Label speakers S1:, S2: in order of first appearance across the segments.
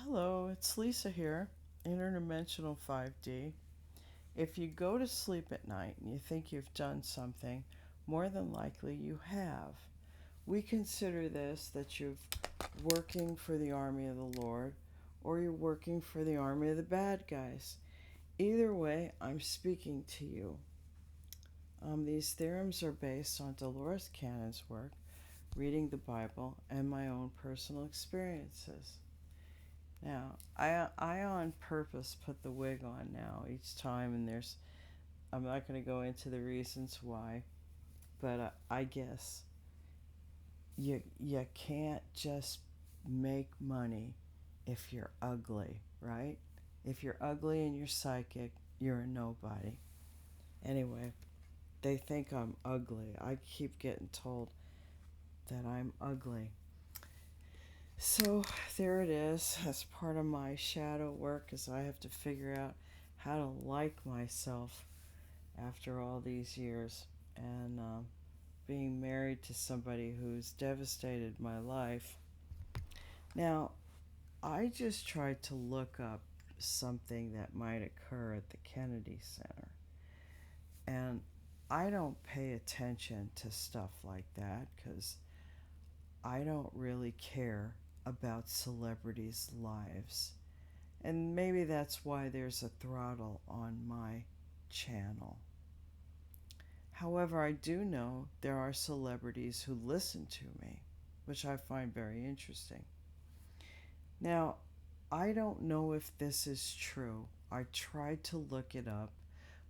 S1: Hello, it's Lisa here, Interdimensional 5D. If you go to sleep at night and you think you've done something, more than likely you have. We consider this that you're working for the army of the Lord or you're working for the army of the bad guys. Either way, I'm speaking to you. These theorems are based on Dolores Cannon's work, reading the Bible, and my own personal experiences. Now, I on purpose put the wig on now each time, and I'm not going to go into the reasons why, but I guess you can't just make money if you're ugly, right? If you're ugly and you're psychic, you're a nobody. Anyway, they think I'm ugly. I keep getting told that I'm ugly. So there it is. As part of my shadow work, is I have to figure out how to like myself after all these years, and being married to somebody who's devastated my life. Now, I just tried to look up something that might occur at the Kennedy Center, and I don't pay attention to stuff like that because I don't really care about celebrities' lives. And maybe that's why there's a throttle on my channel. However, I do know there are celebrities who listen to me, which I find very interesting. Now, I don't know if this is true. I tried to look it up.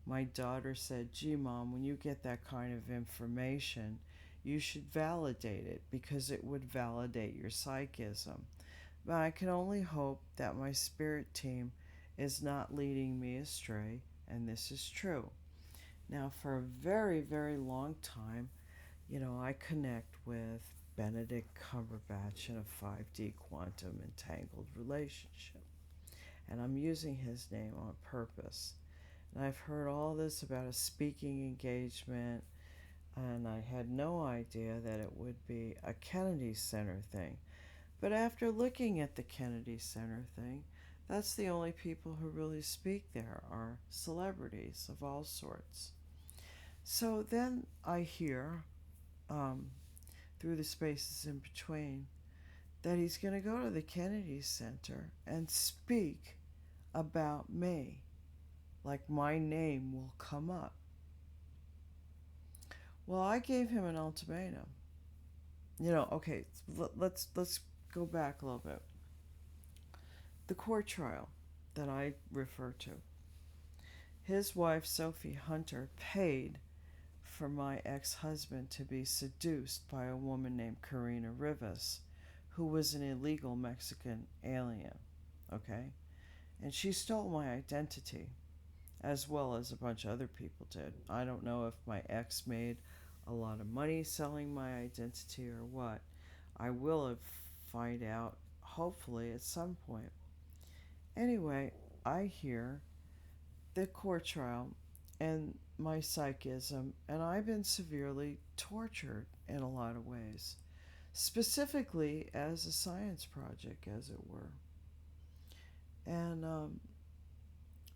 S1: My daughter said, "Gee, Mom, when you get that kind of information, you should validate it because it would validate your psychism." But I can only hope that my spirit team is not leading me astray, and this is true. Now, for a very, very long time, I connect with Benedict Cumberbatch in a 5D quantum entangled relationship. And I'm using his name on purpose. And I've heard all this about a speaking engagement, and I had no idea that it would be a Kennedy Center thing. But after looking at the Kennedy Center thing, that's the only people who really speak there are celebrities of all sorts. So then I hear, um, through the spaces in between, that he's going to go to the Kennedy Center and speak about me. Like my name will come up. Well, I gave him an ultimatum. Okay, let's go back a little bit. The court trial that I refer to. His wife, Sophie Hunter, paid for my ex-husband to be seduced by a woman named Karina Rivas, who was an illegal Mexican alien, okay? And she stole my identity, as well as a bunch of other people did. I don't know if my ex made a lot of money selling my identity or what. I will find out, hopefully, at some point. Anyway, I hear the court trial and my psychism, and I've been severely tortured in a lot of ways, specifically as a science project, as it were. And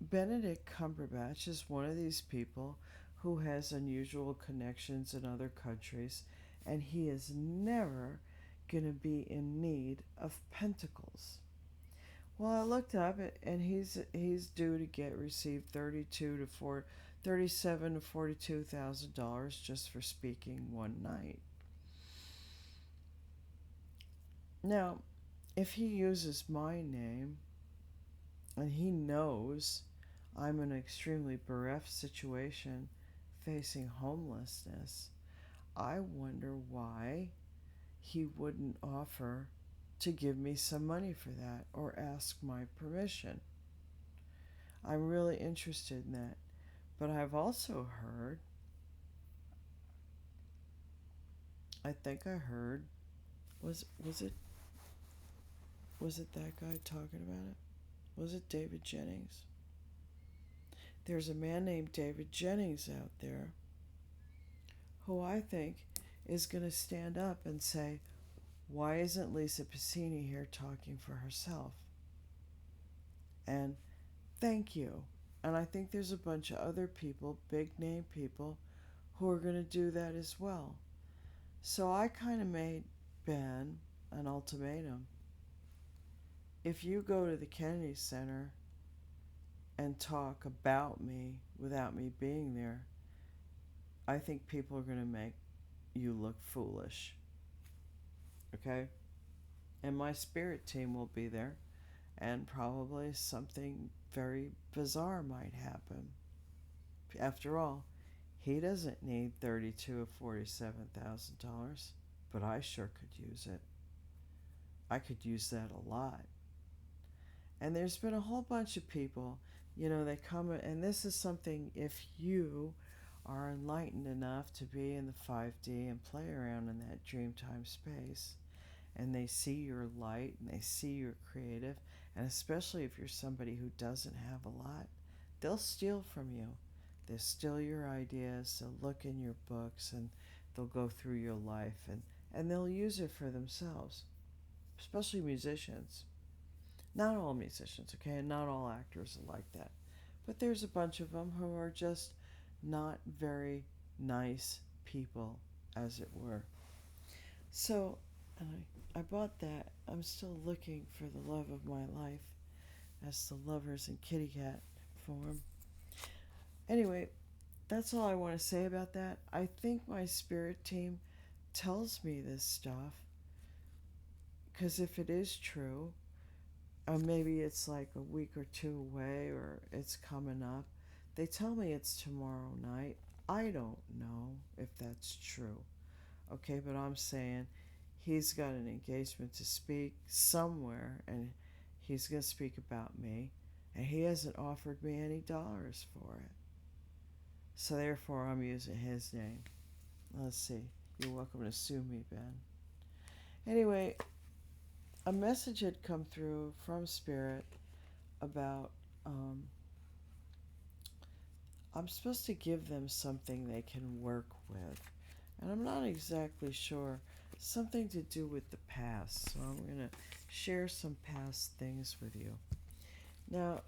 S1: Benedict Cumberbatch is one of these people who has unusual connections in other countries, and he is never going to be in need of pentacles. Well, I looked up it, and he's due to receive 37 to $42,000 just for speaking one night. Now, if he uses my name, and he knows I'm in an extremely bereft situation, facing homelessness, I wonder why he wouldn't offer to give me some money for that or ask my permission. I'm really interested in that. But I've also heard, I think I heard, was it that guy talking about it? Was it David Jennings? There's a man named David Jennings out there who I think is going to stand up and say, "Why isn't Lisa Pacini here talking for herself?" And thank you. And I think there's a bunch of other people, big name people, who are going to do that as well. So I kind of made Ben an ultimatum. If you go to the Kennedy Center and talk about me without me being there, I think people are going to make you look foolish. Okay? And my spirit team will be there, and probably something very bizarre might happen. After all, he doesn't need $32,000 or $47,000, but I sure could use it. I could use that a lot. And there's been a whole bunch of people, they come, and this is something, if you are enlightened enough to be in the 5D and play around in that dreamtime space, and they see your light and they see you're creative, and especially if you're somebody who doesn't have a lot, they'll steal from you. They'll steal your ideas, they'll look in your books, and they'll go through your life, and they'll use it for themselves, especially musicians. Not all musicians, okay, and not all actors are like that. But there's a bunch of them who are just not very nice people, as it were. So I bought that. I'm still looking for the love of my life, as the lovers in kitty cat form. Anyway, that's all I want to say about that. I think my spirit team tells me this stuff, because if it is true, or maybe it's like a week or two away, or it's coming up. They tell me it's tomorrow night. I don't know if that's true. Okay, but I'm saying he's got an engagement to speak somewhere, and he's going to speak about me, and he hasn't offered me any dollars for it. So therefore, I'm using his name. Let's see. You're welcome to sue me, Ben. Anyway, a message had come through from Spirit about I'm supposed to give them something they can work with. And I'm not exactly sure. Something to do with the past. So I'm going to share some past things with you. Now,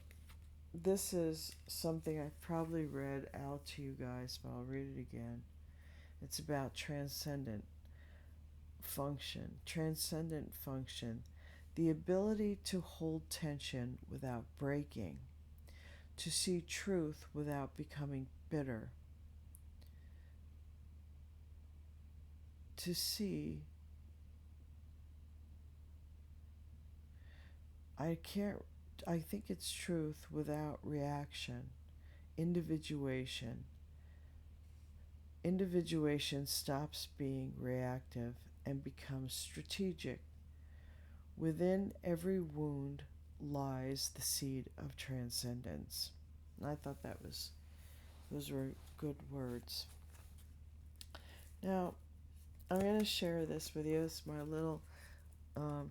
S1: this is something I've probably read out to you guys, but I'll read it again. It's about transcendent function. Transcendent function. The ability to hold tension without breaking. To see truth without becoming bitter. To see, I think it's truth without reaction. Individuation. Individuation stops being reactive and becomes strategic. Within every wound lies the seed of transcendence. And I thought those were good words. Now, I'm going to share this with you. It's my little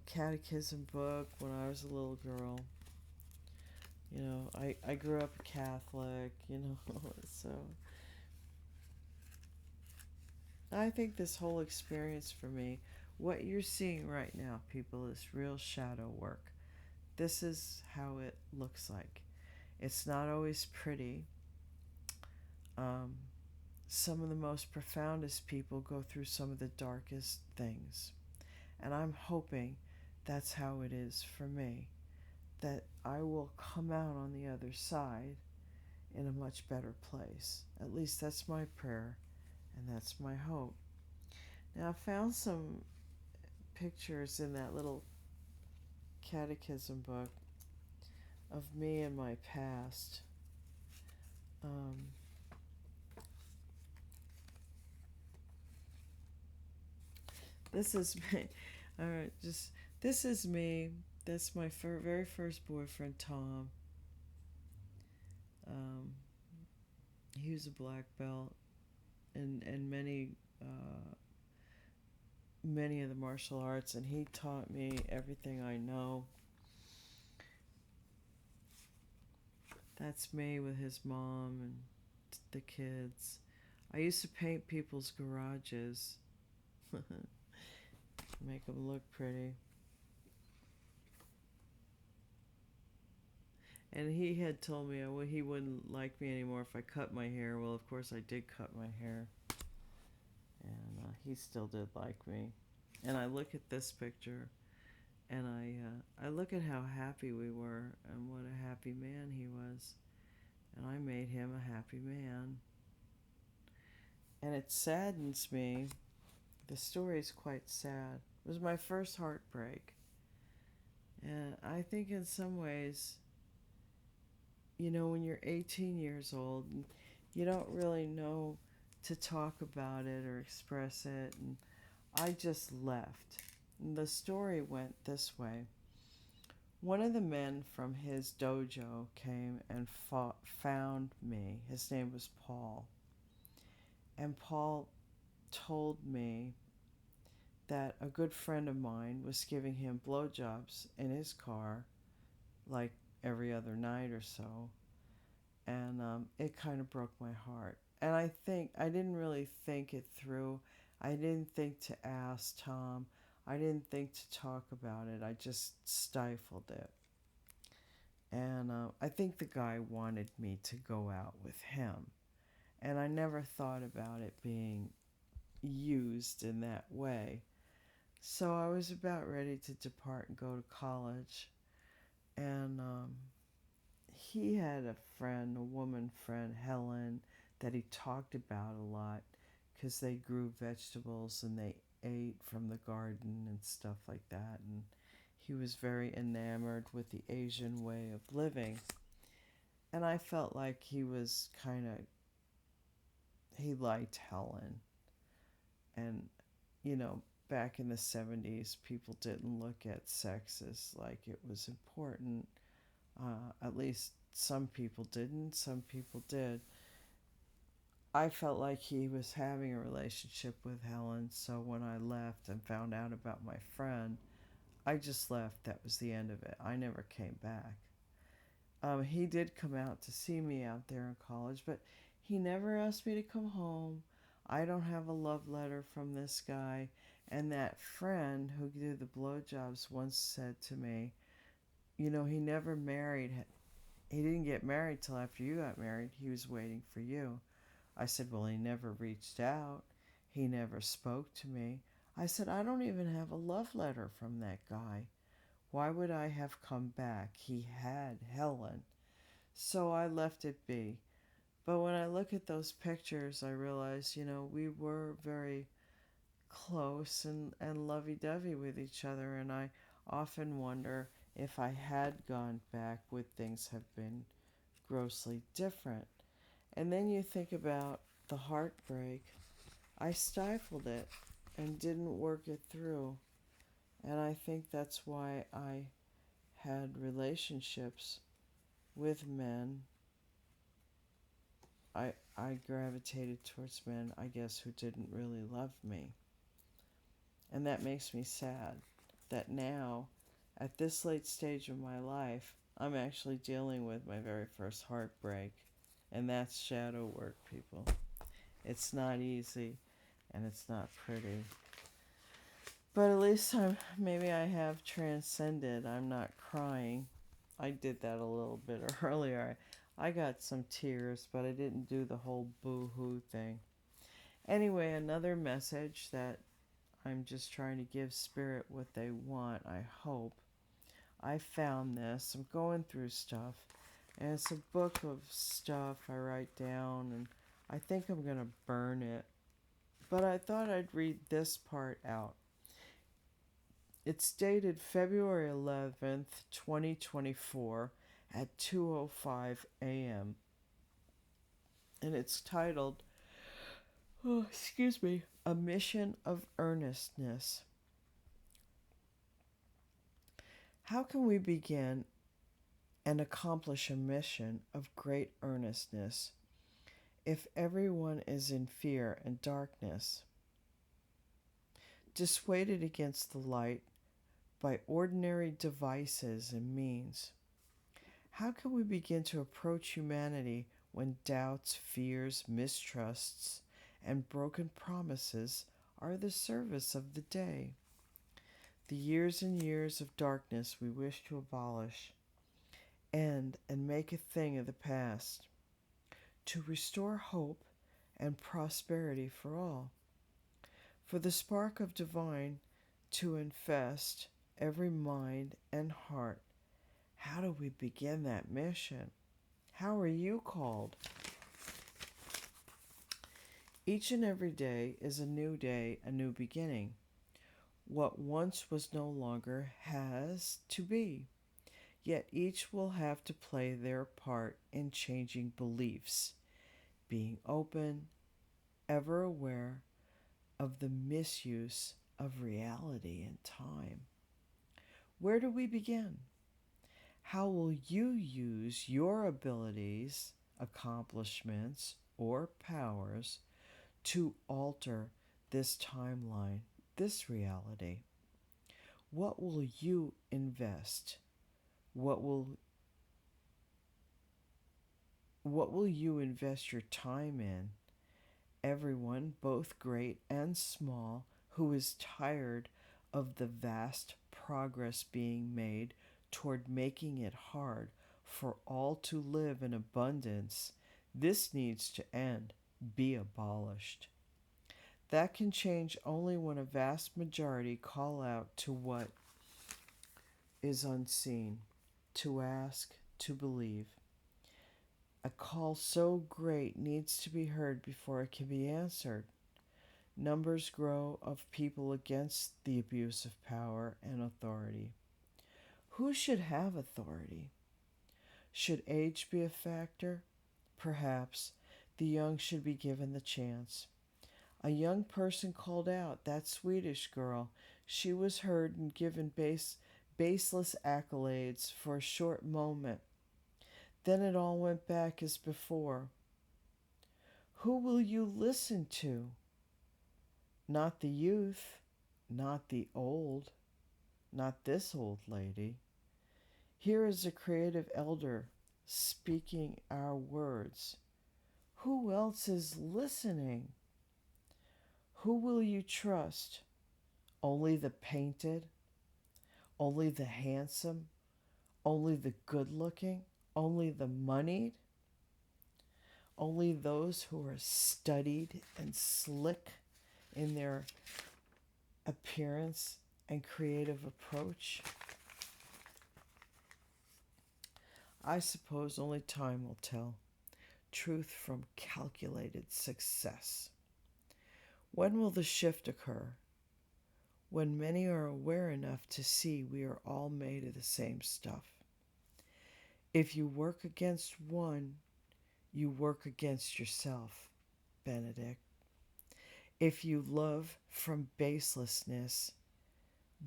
S1: catechism book when I was a little girl. I grew up a Catholic, so I think this whole experience for me, what you're seeing right now, people, is real shadow work. This is how it looks like. It's not always pretty. Some of the most profoundest people go through some of the darkest things. And I'm hoping that's how it is for me. That I will come out on the other side in a much better place. At least that's my prayer, and that's my hope. Now, I found some pictures in that little catechism book of me and my past. This is me. All right, this is me. That's my very first boyfriend, Tom. He was a black belt in many of the martial arts, and he taught me everything I know. That's me with his mom and the kids. I used to paint people's garages. Make them look pretty. And he had told me he wouldn't like me anymore if I cut my hair. Well, of course I did cut my hair, and he still did like me. And I look at this picture, and I look at how happy we were, and what a happy man he was, and I made him a happy man. And it saddens me. The story is quite sad. It was my first heartbreak, and I think in some ways, when you're 18 years old, you don't really know to talk about it or express it. And I just left. And the story went this way. One of the men from his dojo came and found me. His name was Paul. And Paul told me that a good friend of mine was giving him blowjobs in his car, like every other night or so. And it kind of broke my heart. And I didn't really think it through. I didn't think to ask Tom. I didn't think to talk about it. I just stifled it. And I think the guy wanted me to go out with him. And I never thought about it being used in that way. So I was about ready to depart and go to college. And he had a friend, a woman friend, Helen, that he talked about a lot because they grew vegetables and they ate from the garden and stuff like that. And he was very enamored with the Asian way of living. And I felt like he liked Helen. And, back in the 70s, people didn't look at sex as like it was important. At least some people didn't, some people did. I felt like he was having a relationship with Helen, so when I left and found out about my friend, I just left. That was the end of it. I never came back. He did come out to see me out there in college, but he never asked me to come home. I don't have a love letter from this guy. And that friend who did the blowjobs once said to me, he never married. He didn't get married till after you got married. He was waiting for you. I said, well, he never reached out. He never spoke to me. I said, I don't even have a love letter from that guy. Why would I have come back? He had Helen. So I left it be. But when I look at those pictures, I realize, we were very close and lovey-dovey with each other. And I often wonder if I had gone back, would things have been grossly different? And then you think about the heartbreak. I stifled it and didn't work it through. And I think that's why I had relationships with men. I gravitated towards men, I guess, who didn't really love me. And that makes me sad that now, at this late stage of my life, I'm actually dealing with my very first heartbreak. And that's shadow work, people. It's not easy, and it's not pretty. But at least maybe I have transcended. I'm not crying. I did that a little bit earlier. I got some tears, but I didn't do the whole boo-hoo thing. Anyway, another message that I'm just trying to give Spirit what they want, I hope. I found this. I'm going through stuff, and it's a book of stuff I write down, and I think I'm going to burn it. But I thought I'd read this part out. It's dated February 11th, 2024 at 2:05 a.m. And it's titled, A Mission of Earnestness. How can we begin and accomplish a mission of great earnestness if everyone is in fear and darkness, dissuaded against the light by ordinary devices and means? How can we begin to approach humanity when doubts, fears, mistrusts, and broken promises are the service of the day? The years and years of darkness we wish to abolish, end and make a thing of the past, to restore hope and prosperity for all, for the spark of divine to infest every mind and heart. How do we begin that mission? How are you called? Each and every day is a new day, a new beginning. What once was no longer has to be. Yet each will have to play their part in changing beliefs, being open, ever aware of the misuse of reality and time. Where do we begin? How will you use your abilities, accomplishments, or powers to alter this timeline, this reality? What will you invest? What will you invest your time in? Everyone, both great and small, who is tired of the vast progress being made toward making it hard for all to live in abundance, this needs to end, be abolished. That can change only when a vast majority call out to what is unseen, to ask, to believe. A call so great needs to be heard before it can be answered. Numbers grow of people against the abuse of power and authority. Who should have authority? Should age be a factor? Perhaps the young should be given the chance. A young person called out, that Swedish girl. She was heard and given baseless accolades for a short moment. Then it all went back as before. Who will you listen to? Not the youth, not the old, not this old lady. Here is a creative elder speaking our words. Who else is listening? Who will you trust? Only the painted? Only the handsome? Only the good looking? Only the moneyed? Only those who are studied and slick in their appearance and creative approach? I suppose only time will tell truth from calculated success. When will the shift occur? When many are aware enough to see we are all made of the same stuff. If you work against one, you work against yourself, Benedict. If you love from baselessness,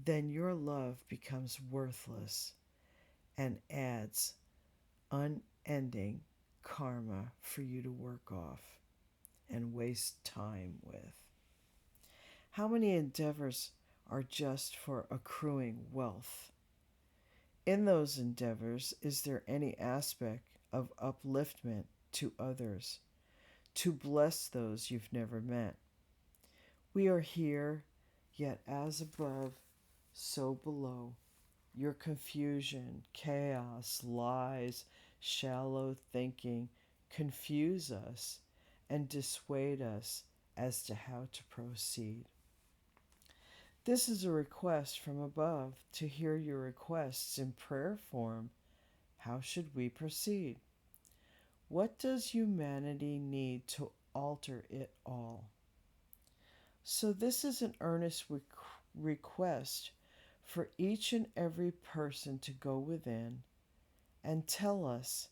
S1: then your love becomes worthless and adds unending karma for you to work off and waste time with. How many endeavors are just for accruing wealth? In those endeavors, is there any aspect of upliftment to others, to bless those you've never met? We are here, yet as above, so below. Your confusion, chaos, lies, shallow thinking confuse us and dissuade us as to how to proceed. This is a request from above to hear your requests in prayer form. How should we proceed? What does humanity need to alter it all? So this is an earnest request for each and every person to go within and tell us,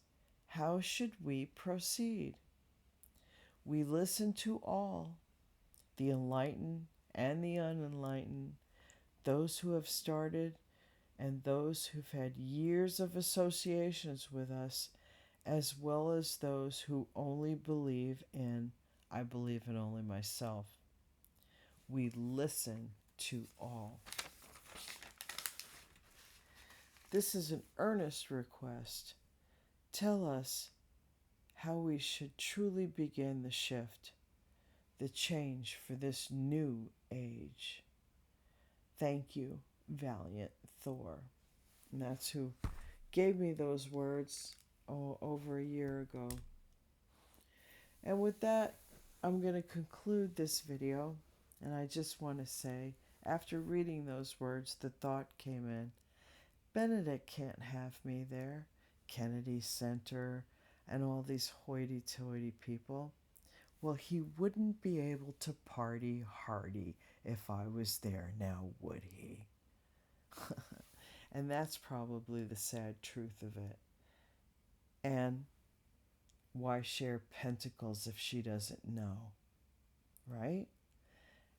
S1: how should we proceed? We listen to all, the enlightened and the unenlightened, those who have started and those who've had years of associations with us, as well as those who only believe in, I believe in only myself. We listen to all. This is an earnest request. Tell us how we should truly begin the shift, the change for this new age. Thank you, Valiant Thor. And that's who gave me those words over a year ago. And with that, I'm going to conclude this video. And I just want to say, after reading those words, the thought came in: Benedict can't have me there. Kennedy Center and all these hoity toity people. Well, he wouldn't be able to party hardy if I was there, now would he? And that's probably the sad truth of it. And why share pentacles if she doesn't know? Right?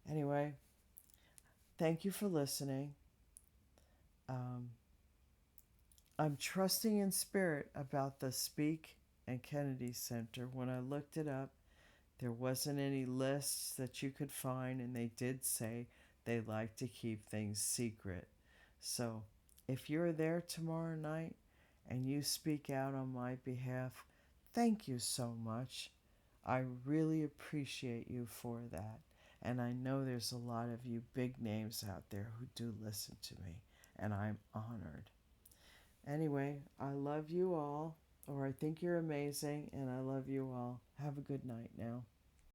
S1: Anyway, thank you for listening. I'm trusting in spirit about the Speak and Kennedy Center. When I looked it up, there wasn't any lists that you could find, and they did say they like to keep things secret. So if you're there tomorrow night and you speak out on my behalf, thank you so much. I really appreciate you for that. And I know there's a lot of you big names out there who do listen to me, and I'm honored. Anyway, I love you all, or I think you're amazing, and I love you all. Have a good night now.